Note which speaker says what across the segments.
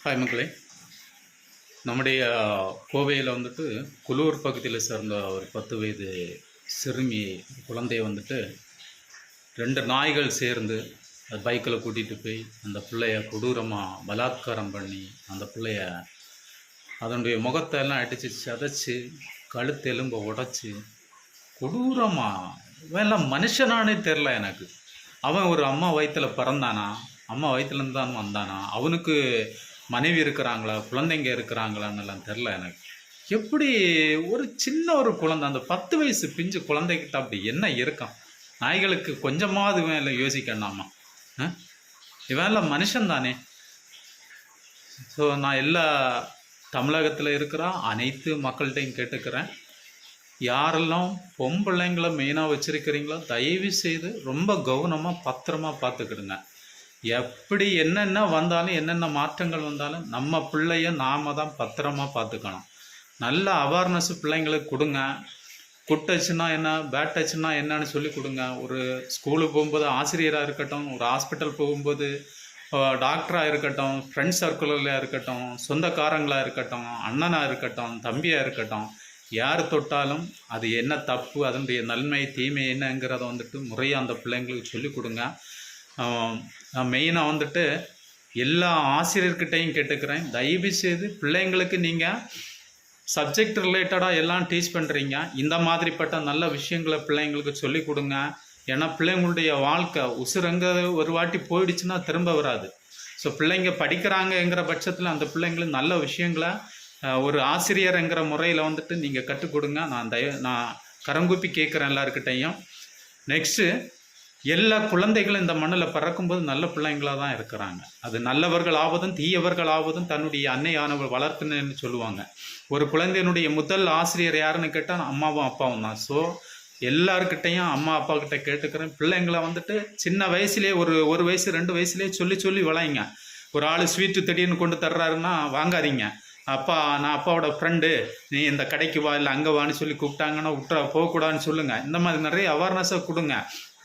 Speaker 1: Hi மக்களே. நம்முடைய கோவையில் வந்துட்டு குளூர் பகுதியில் சேர்ந்த ஒரு 10 வயது சிறுமி குழந்தைய வந்துட்டு 2 நாய்கள் சேர்ந்து அது பைக்கில் கூட்டிகிட்டு போய் அந்த பிள்ளைய கொடூரமாக பலாத்காரம் பண்ணி அந்த பிள்ளைய அதனுடைய முகத்தை எல்லாம் அடித்து சதைச்சி கழுத்து எலும்பை உடச்சி கொடூரமாக இவெல்லாம் மனுஷனானே தெரில எனக்கு. அவன் ஒரு அம்மா வயிற்றில் பிறந்தானா, அம்மா வயிற்றுலேருந்து தான் வந்தானா, அவனுக்கு மனைவி இருக்கிறாங்களா, குழந்தைங்க இருக்கிறாங்களான்னெல்லாம் தெரில எனக்கு. எப்படி ஒரு சின்ன ஒரு குழந்தை, அந்த 10 வயசு பிஞ்சு குழந்தைகிட்ட அப்படி என்ன இருக்கான்? நாய்களுக்கு கொஞ்சமாவது இவன் இல்லை யோசிக்கணாமா? இவன் மனுஷன் தானே. ஸோ நான் எல்லா தமிழகத்தில் இருக்கிற அனைத்து மக்கள்கிட்டையும் கேட்டுக்கிறேன், யாரெல்லாம் பொம்பிள்ளைங்களை மெயினாக வச்சுருக்கிறீங்களோ தயவு செய்து ரொம்ப கவனமாக பத்திரமாக பார்த்துக்கிடுங்க. எப்படி என்னென்ன வந்தாலும் என்னென்ன மாற்றங்கள் வந்தாலும் நம்ம பிள்ளைய நாம தான் பத்திரமா பார்த்துக்கணும். நல்ல அவேர்னஸ் பிள்ளைங்களுக்கு கொடுங்க. குட் டச்சுன்னா என்ன, பேட் டச்சுன்னா என்னன்னு சொல்லி கொடுங்க. ஒரு ஸ்கூலுக்கு போகும்போது ஆசிரியராக இருக்கட்டும், ஒரு ஹாஸ்பிட்டல் போகும்போது டாக்டராக இருக்கட்டும், ஃப்ரெண்ட்ஸ் சர்க்கிளில் இருக்கட்டும், சொந்தக்காரங்களாக இருக்கட்டும், அண்ணனாக இருக்கட்டும், தம்பியாக இருக்கட்டும், யார் தொட்டாலும் அது என்ன தப்பு, அதனுடைய நன்மை தீமை என்னங்கிறத வந்துட்டு முறையாக அந்த பிள்ளைங்களுக்கு சொல்லி கொடுங்க. மெயினாக வந்துட்டு எல்லா ஆசிரியர்கிட்டையும் கேட்டுக்கிறேன், தயவு செய்து பிள்ளைங்களுக்கு நீங்கள் சப்ஜெக்ட் ரிலேட்டடாக எல்லாம் டீச் பண்ணுறீங்க, இந்த மாதிரிப்பட்ட நல்ல விஷயங்களை பிள்ளைங்களுக்கு சொல்லி கொடுங்க. ஏன்னா பிள்ளைங்களுடைய வாழ்க்கை உசுரங்க ஒரு வாட்டி போயிடுச்சுன்னா திரும்ப வராது. ஸோ பிள்ளைங்க படிக்கிறாங்கங்கிற பட்சத்தில் அந்த பிள்ளைங்களுக்கு நல்ல விஷயங்களை ஒரு ஆசிரியருங்கிற முறையில் வந்துட்டு நீங்கள் கற்றுக் கொடுங்க. நான் கரங்கூப்பி கேட்குறேன் எல்லாருக்கிட்டையும். நெக்ஸ்ட்டு, எல்லா குழந்தைகளும் இந்த மண்ணில் பிறக்கும்போது நல்ல பிள்ளைங்களாக தான் இருக்கிறாங்க. அது நல்லவர்கள் ஆவதும் தீயவர்கள் ஆவதும் தன்னுடைய அன்னையானவர்கள் வளர்த்துன்னு சொல்லுவாங்க. ஒரு குழந்தையினுடைய முதல் ஆசிரியர் யாருன்னு கேட்டால் அம்மாவும் அப்பாவும் தான். ஸோ எல்லாருக்கிட்டையும் அம்மா அப்பா கிட்ட கேட்டுக்கிறேன், பிள்ளைங்களை வந்துட்டு சின்ன வயசுலேயே ஒரு வயசு 2 வயசுலேயே சொல்லி வளைங்க. ஒரு ஆள் ஸ்வீட்டு திடீர்னு கொண்டு தர்றாருன்னா வாங்காதீங்க. அப்பா, நான் அப்பாவோட ஃப்ரெண்டு, நீ இந்த கடைக்கு வா, இல்லை அங்கே வான்னு சொல்லி கூப்பிட்டாங்கன்னா போகக்கூடாதுன்னு சொல்லுங்கள். இந்த மாதிரி நிறைய அவேர்னஸாக கொடுங்க.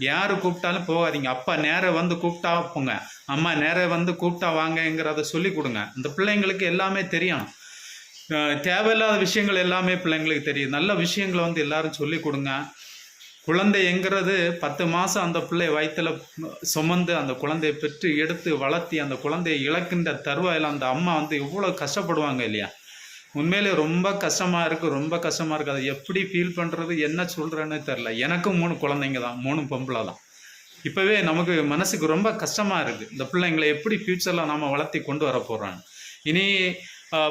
Speaker 1: யார் கூப்பிட்டாலும் போகாதீங்க. அப்பா நேராக வந்து கூப்பிட்டா போங்க, அம்மா நேராக வந்து கூப்பிட்டா வாங்கங்கிறத சொல்லி கொடுங்க. இந்த பிள்ளைங்களுக்கு எல்லாமே தெரியும். தேவையில்லாத விஷயங்கள் எல்லாமே பிள்ளைங்களுக்கு தெரியும். நல்ல விஷயங்களை வந்து எல்லாரும் சொல்லி கொடுங்க. குழந்தைங்கிறது 10 மாதம் அந்த பிள்ளை வயிற்றில் சுமந்து அந்த குழந்தையை பெற்று எடுத்து வளர்த்தி அந்த குழந்தையை இழக்கின்ற தருவாயில் அந்த அம்மா வந்து எவ்வளோ கஷ்டப்படுவாங்க இல்லையா? உண்மையிலே ரொம்ப கஷ்டமாக இருக்குது. அதை எப்படி ஃபீல் பண்ணுறது, என்ன சொல்கிறேன்னு தெரில. எனக்கும் 3 குழந்தைங்க தான், 3 பொம்பளை தான். இப்போவே நமக்கு மனசுக்கு ரொம்ப கஷ்டமாக இருக்குது. இந்த பிள்ளைங்களை எப்படி ஃப்யூச்சரில் நாம் வளர்த்தி கொண்டு வர போகிறாங்க. இனி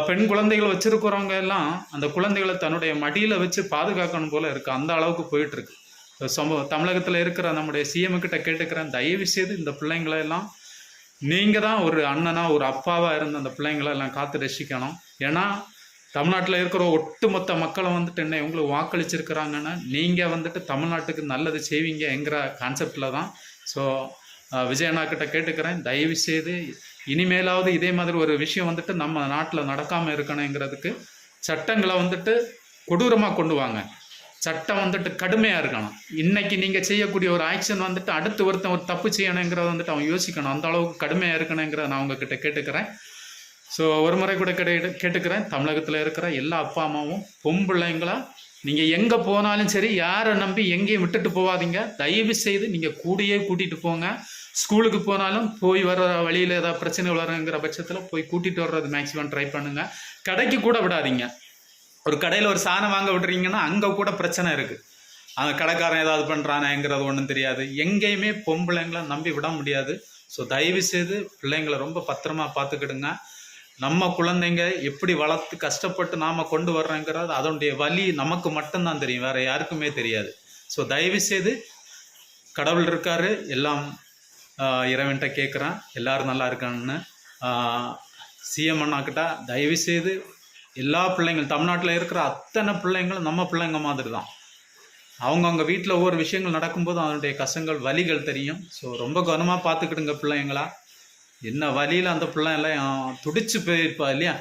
Speaker 1: பெண் குழந்தைகள் வச்சுருக்கிறவங்க எல்லாம் அந்த குழந்தைகளை தன்னுடைய மடியில் வச்சு பாதுகாக்கணும் போல் இருக்குது. அந்த அளவுக்கு போயிட்டுருக்கு. தமிழகத்தில் இருக்கிற நம்முடைய சிஎம் கிட்ட கேட்டுக்கிறேன், தயவு செய்து இந்த பிள்ளைங்களெல்லாம் நீங்கள் தான் ஒரு அண்ணனாக ஒரு அப்பாவாக இருந்து அந்த பிள்ளைங்களெல்லாம் காத்து ரசிக்கணும். ஏன்னா தமிழ்நாட்டில் இருக்கிற ஒட்டுமொத்த மக்களை வந்துட்டு என்ன உங்களுக்கு வாக்களிச்சிருக்கிறாங்கன்னா நீங்கள் வந்துட்டு தமிழ்நாட்டுக்கு நல்லது செய்வீங்கங்கிற கான்செப்டில் தான். ஸோ விஜயண்ணாக்கிட்ட கேட்டுக்கிறேன், தயவு செய்து இனிமேலாவது இதே மாதிரி ஒரு விஷயம் வந்துட்டு நம்ம நாட்டில் நடக்காமல் இருக்கணுங்கிறதுக்கு சட்டங்களை வந்துட்டு கொடூரமாக கொண்டு வாங்க. சட்டம் வந்துட்டு கடுமையாக இருக்கணும். இன்றைக்கி நீங்கள் செய்யக்கூடிய ஒரு ஆக்ஷன் வந்துட்டு அடுத்து ஒருத்தன் ஒரு தப்பு செய்யணுங்கிறத வந்துட்டு அவன் யோசிக்கணும். அந்த அளவுக்கு கடுமையாக இருக்கணுங்கிறத நான் உங்ககிட்ட கேட்டுக்கிறேன். ஸோ ஒரு முறை கூட கேட்டுக்கிறேன், தமிழகத்தில் இருக்கிற எல்லா அப்பா அம்மாவும் பொம்பிள்ளைங்களா நீங்கள் எங்கே போனாலும் சரி, யாரை நம்பி எங்கேயும் விட்டுட்டு போகாதீங்க. தயவு செய்து நீங்கள் கூட்டிகிட்டு போங்க. ஸ்கூலுக்கு போனாலும் போய் வர வழியில் ஏதாவது பிரச்சனை வளருங்கிற பட்சத்தில் போய் கூட்டிகிட்டு வர்றது மேக்ஸிமம் ட்ரை பண்ணுங்கள். கடைக்கு கூட விடாதீங்க. ஒரு கடையில் ஒரு சாணம் வாங்க விடுறீங்கன்னா அங்கே கூட பிரச்சனை இருக்குது. அந்த கடைக்காரன் ஏதாவது பண்ணுறானேங்கிறது ஒன்றும் தெரியாது. எங்கேயுமே பொம்பளைங்களை நம்பி விட முடியாது. ஸோ தயவு செய்து பிள்ளைங்களை ரொம்ப பத்திரமா பார்த்துக்கிடுங்க. நம்ம குழந்தைங்க எப்படி வளர்த்து கஷ்டப்பட்டு நாம் கொண்டு வர்றோங்கிறது அதனுடைய வலி நமக்கு மட்டும்தான் தெரியும், வேறு யாருக்குமே தெரியாது. ஸோ தயவு செய்து கடவுள் இருக்காரு, எல்லாம் இறைவன்கிட்ட கேட்குறேன், எல்லோரும் நல்லா இருக்காங்கன்னு. சிஎம் அண்ணாக்கிட்ட தயவு செய்து எல்லா பிள்ளைங்களும் தமிழ்நாட்டில் இருக்கிற அத்தனை பிள்ளைங்களும் நம்ம பிள்ளைங்க மாதிரி தான். அவங்கவுங்க வீட்டில் ஒவ்வொரு விஷயங்கள் நடக்கும்போது அதனுடைய கஷ்டங்கள் வலிகள் தெரியும். ஸோ ரொம்ப கவனமாக பார்த்துக்கிடுங்க பிள்ளைங்களா. என்ன வழியில் அந்த பிள்ளை எல்லாம் துடிச்சு போயிருப்பா இல்லையா?